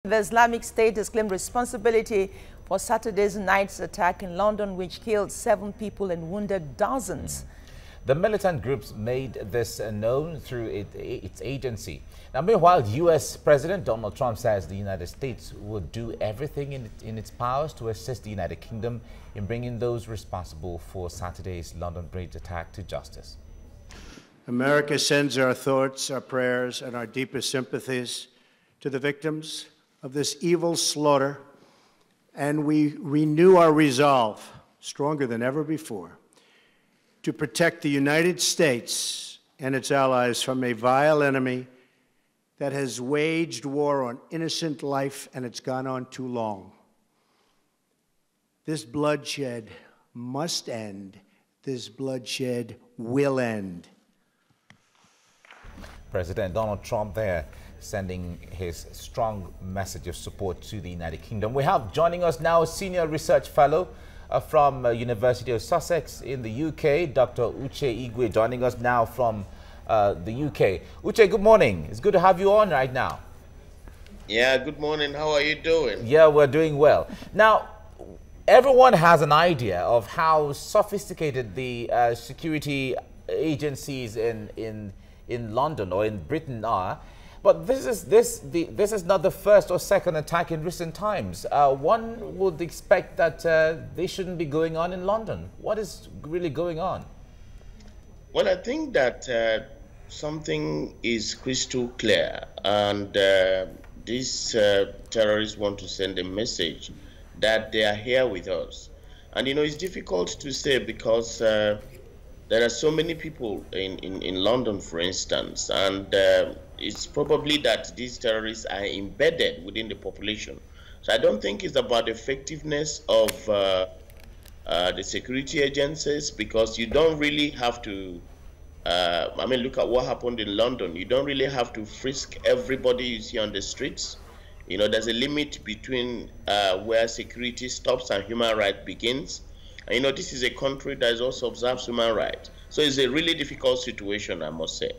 The Islamic State has claimed responsibility for Saturday's night's attack in London, which killed 7 people and wounded dozens. The militant groups made this known through its agency. Now, meanwhile, U.S. President Donald Trump says the United States will do everything in its powers to assist the United Kingdom in bringing those responsible for Saturday's London Bridge attack to justice. America sends our thoughts, our prayers, and our deepest sympathies to the victims of this evil slaughter, and we renew our resolve, stronger than ever before, to protect the United States and its allies from a vile enemy that has waged war on innocent life, and it's gone on too long. This bloodshed must end. This bloodshed will end. President Donald Trump there sending his strong message of support to the United Kingdom. We have joining us now a senior research fellow from University of Sussex in the UK, Dr. Uche Igwe, joining us now from the UK. Uche, good morning. It's good to have you on right now. Yeah, good morning. How are you doing? Yeah, we're doing well. Now, everyone has an idea of how sophisticated the security agencies in London or in Britain are. But this is not the first or second attack in recent times. One would expect that they shouldn't be going on in London. What is really going on? Well, I think that something is crystal clear, and these terrorists want to send a message that they are here with us. And you know, it's difficult to say because there are so many people in London, for instance, and it's probably that these terrorists are embedded within the population. So I don't think it's about the effectiveness of the security agencies, because you don't really have to, I mean, look at what happened in London. You don't really have to frisk everybody you see on the streets. You know, there's a limit between where security stops and human rights begins. And, you know, this is a country that also observes human rights. So it's a really difficult situation, I must say.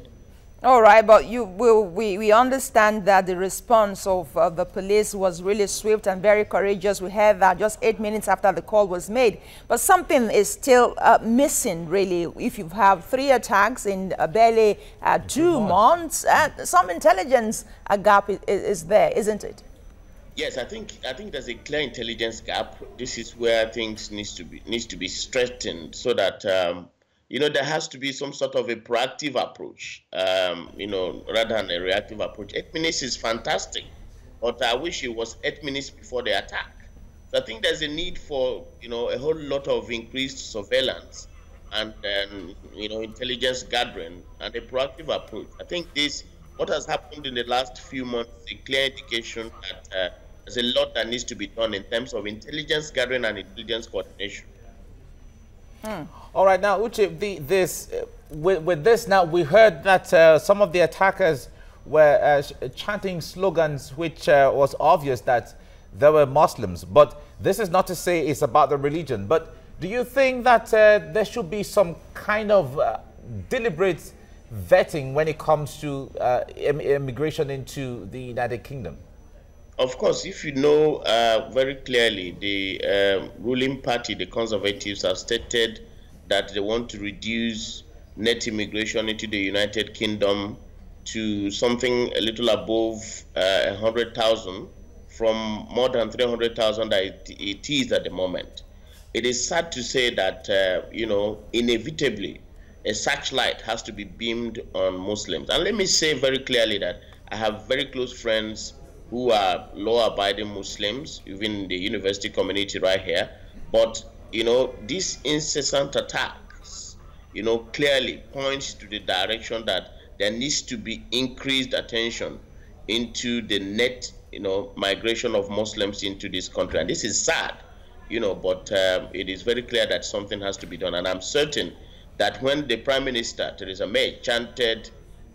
All right, but we understand that the response of the police was really swift and very courageous. We heard that just 8 minutes after the call was made. But something is still missing, really. If you have 3 attacks in barely 2 months, some intelligence gap is there, isn't it? Yes, I think there's a clear intelligence gap. This is where things needs to be strengthened, so that you know, there has to be some sort of a proactive approach, you know, rather than a reactive approach. 8 minutes is fantastic, but I wish it was 8 minutes before the attack. So I think there's a need for, you know, a whole lot of increased surveillance and you know, intelligence gathering and a proactive approach. I think what has happened in the last few months is a clear indication that there's a lot that needs to be done in terms of intelligence gathering and intelligence coordination. All right, now, Uche, with this now, we heard that some of the attackers were chanting slogans which was obvious that they were Muslims. But this is not to say it's about the religion. But do you think that there should be some kind of deliberate vetting when it comes to immigration into the United Kingdom? Of course, if you know very clearly, the ruling party, the Conservatives, have stated that they want to reduce net immigration into the United Kingdom to something a little above 100,000 from more than 300,000 that it is at the moment. It is sad to say that, you know, inevitably, a searchlight has to be beamed on Muslims. And let me say very clearly that I have very close friends who are law-abiding Muslims, even in the university community right here. But, you know, these incessant attacks, you know, clearly points to the direction that there needs to be increased attention into the net, you know, migration of Muslims into this country. And this is sad, you know, but it is very clear that something has to be done. And I'm certain that when the Prime Minister, Theresa May, chanted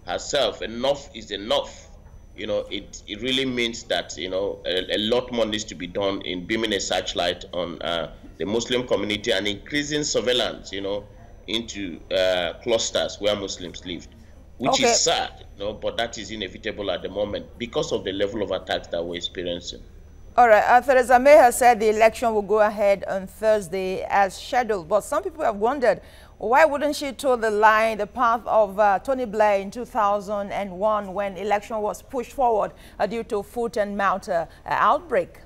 herself, enough is enough, you know, it really means that, you know, a lot more needs to be done in beaming a searchlight on the Muslim community and increasing surveillance, you know, into clusters where Muslims lived. which is sad, but that is inevitable at the moment because of the level of attacks that we're experiencing. All right, Theresa May has said the election will go ahead on Thursday as scheduled, but some people have wondered, why wouldn't she toe the path of Tony Blair in 2001 when election was pushed forward due to foot and mouth outbreak?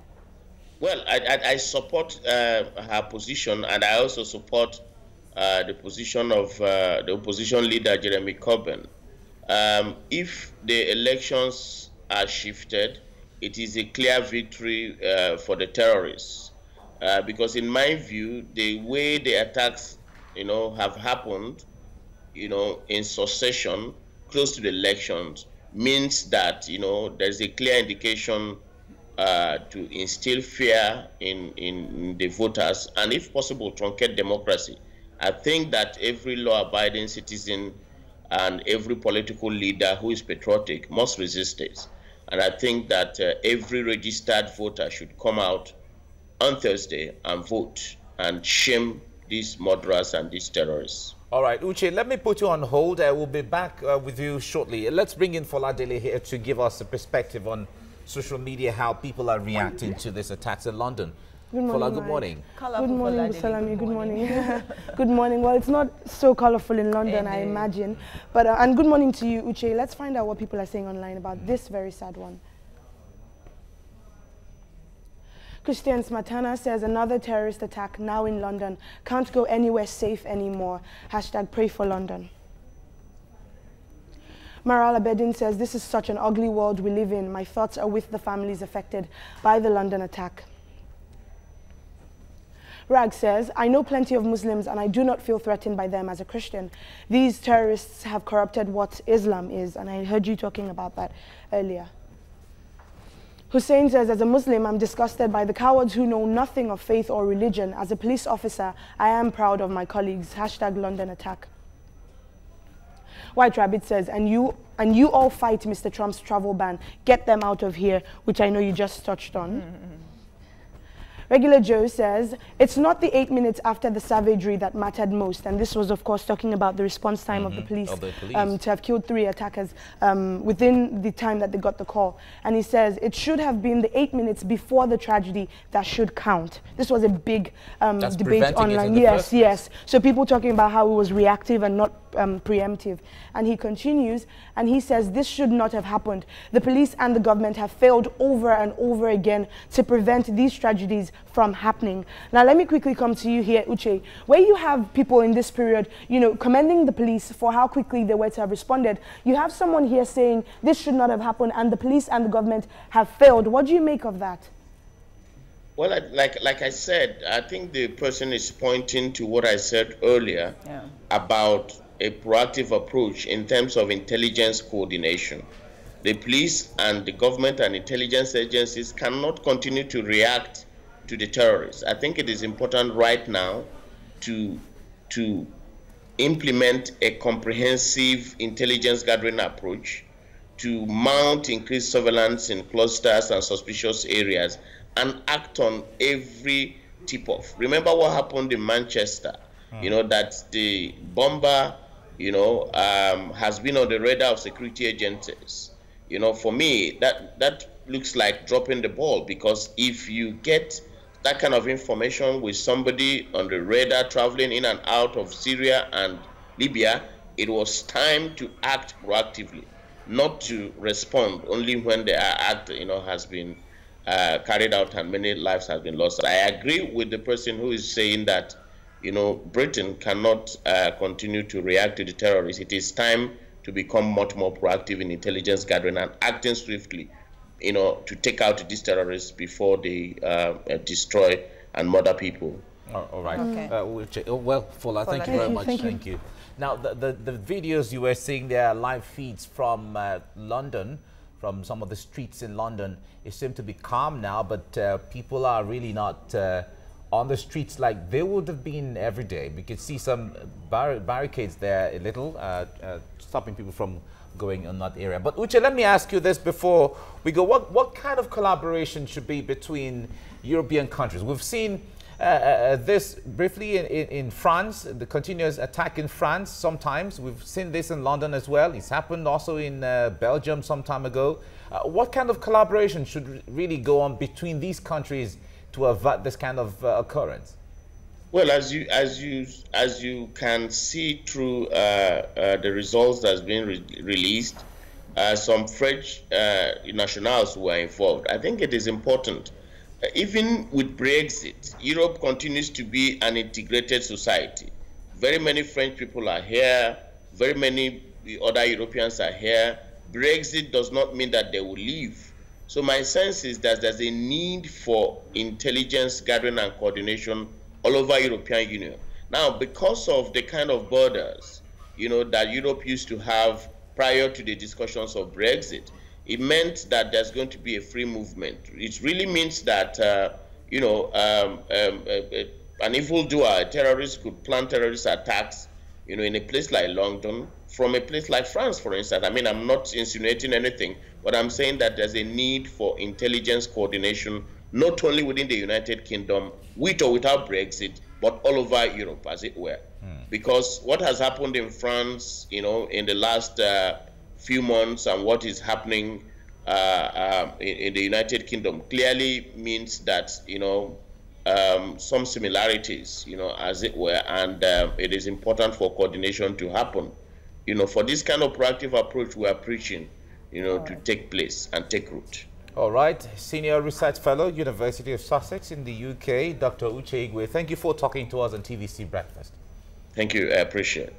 Well, I support her position, and I also support the position of the opposition leader, Jeremy Corbyn. If the elections are shifted, it is a clear victory for the terrorists. Because in my view, the way the attacks, have happened, in succession close to the elections means that, there's a clear indication to instill fear in the voters and, if possible, truncate democracy. I think that every law-abiding citizen and every political leader who is patriotic must resist this. And I think that every registered voter should come out on Thursday and vote and shame these murderers and these terrorists. All right, Uche, let me put you on hold. I will be back with you shortly. Let's bring in Foladele here to give us a perspective on social media, how people are reacting to these attacks in London. Good morning. Fola, good morning. Good morning, Busalami. Good morning. Good morning. Well, it's not so colorful in London, I imagine. But and good morning to you, Uche. Let's find out what people are saying online about this very sad one. Christian Smatana says, another terrorist attack now in London. Can't go anywhere safe anymore. Hashtag pray for London. Maral Abedin says, this is such an ugly world we live in. My thoughts are with the families affected by the London attack. Rag says, I know plenty of Muslims and I do not feel threatened by them as a Christian. These terrorists have corrupted what Islam is, and I heard you talking about that earlier. Hussein says, as a Muslim, I'm disgusted by the cowards who know nothing of faith or religion. As a police officer, I am proud of my colleagues. Hashtag London attack. White Rabbit says, and you all fight Mr. Trump's travel ban. Get them out of here, which I know you just touched on. Regular Joe says, it's not the 8 minutes after the savagery that mattered most. And this was, of course, talking about the response time of the police, to have killed 3 attackers within the time that they got the call. And he says, it should have been the 8 minutes before the tragedy that should count. This was a big debate online. Yes. So people talking about how it was reactive and not preemptive. And he continues, and he says, this should not have happened. The police and the government have failed over and over again to prevent these tragedies from happening. Now, let me quickly come to you here, Uche, where you have people in this period, commending the police for how quickly they were to have responded. You have someone here saying this should not have happened and the police and the government have failed. What do you make of that? Well, like I said, I think the person is pointing to what I said earlier about a proactive approach in terms of intelligence coordination. The police and the government and intelligence agencies cannot continue to react to the terrorists. I think it is important right now to implement a comprehensive intelligence gathering approach, to mount increased surveillance in clusters and suspicious areas, and act on every tip-off. Remember what happened in Manchester, that the bomber, has been on the radar of security agencies. For me, that looks like dropping the ball, because if you get that kind of information with somebody on the radar traveling in and out of Syria and Libya, it was time to act proactively, not to respond only when the act, has been carried out and many lives have been lost. I agree with the person who is saying that, Britain cannot continue to react to the terrorists. It is time to become much more proactive in intelligence gathering and acting swiftly, to take out these terrorists before they destroy and murder people. All right. Well, Fola, thank you very much. Thank you. Now, the videos you were seeing there, live feeds from London, from some of the streets in London, it seemed to be calm now, but people are really not on the streets like they would have been every day. We could see some barricades there a little, stopping people from going in that area. But Uche, let me ask you this before we go. What kind of collaboration should be between European countries? We've seen This briefly in France, the continuous attack in France sometimes. We've seen this in London as well. It's happened also in Belgium some time ago. What kind of collaboration should really go on between these countries to avert this kind of occurrence? Well, as you can see through the results that's been released, some French nationals were involved. I think it is important. Even with Brexit, Europe continues to be an integrated society. Very many French people are here. Very many other Europeans are here. Brexit does not mean that they will leave. So my sense is that there's a need for intelligence gathering and coordination all over European Union. Now, because of the kind of borders, that Europe used to have prior to the discussions of Brexit, it meant that there's going to be a free movement. It really means that, an evildoer, a terrorist could plan terrorist attacks, in a place like London, from a place like France, for instance. I mean, I'm not insinuating anything, but I'm saying that there's a need for intelligence coordination, not only within the United Kingdom, with or without Brexit, but all over Europe, as it were. Because what has happened in France, in the last few months and what is happening in the United Kingdom clearly means that, some similarities, as it were, and it is important for coordination to happen. For this kind of proactive approach we are preaching, to take place and take root. All right. Senior Research Fellow, University of Sussex in the UK, Dr. Uche Igwe, thank you for talking to us on TVC Breakfast. Thank you. I appreciate it.